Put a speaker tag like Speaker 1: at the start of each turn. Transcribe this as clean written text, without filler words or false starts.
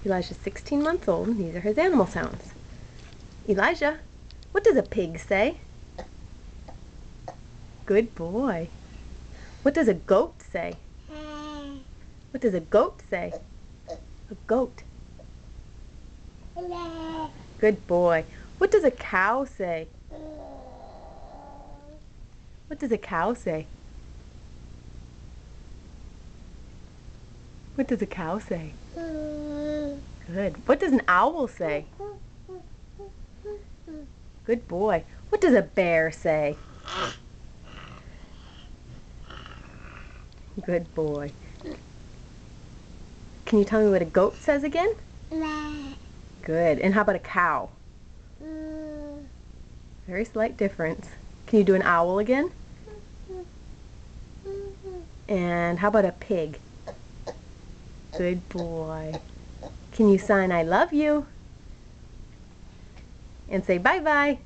Speaker 1: Elijah's 16 months old, and these are his animal sounds. Elijah, what does a pig say? Good boy. What does a goat say? What does a goat say? A goat. Good boy. What does a cow say? What does a cow say? What does a cow say? Good. What does an owl say? Good boy. What does a bear say? Good boy. Can you tell me what a goat says again? Good. And how about a cow? Very slight difference. Can you do an owl again? And how about a pig? Good boy. Can you sign I love you? And say bye-bye.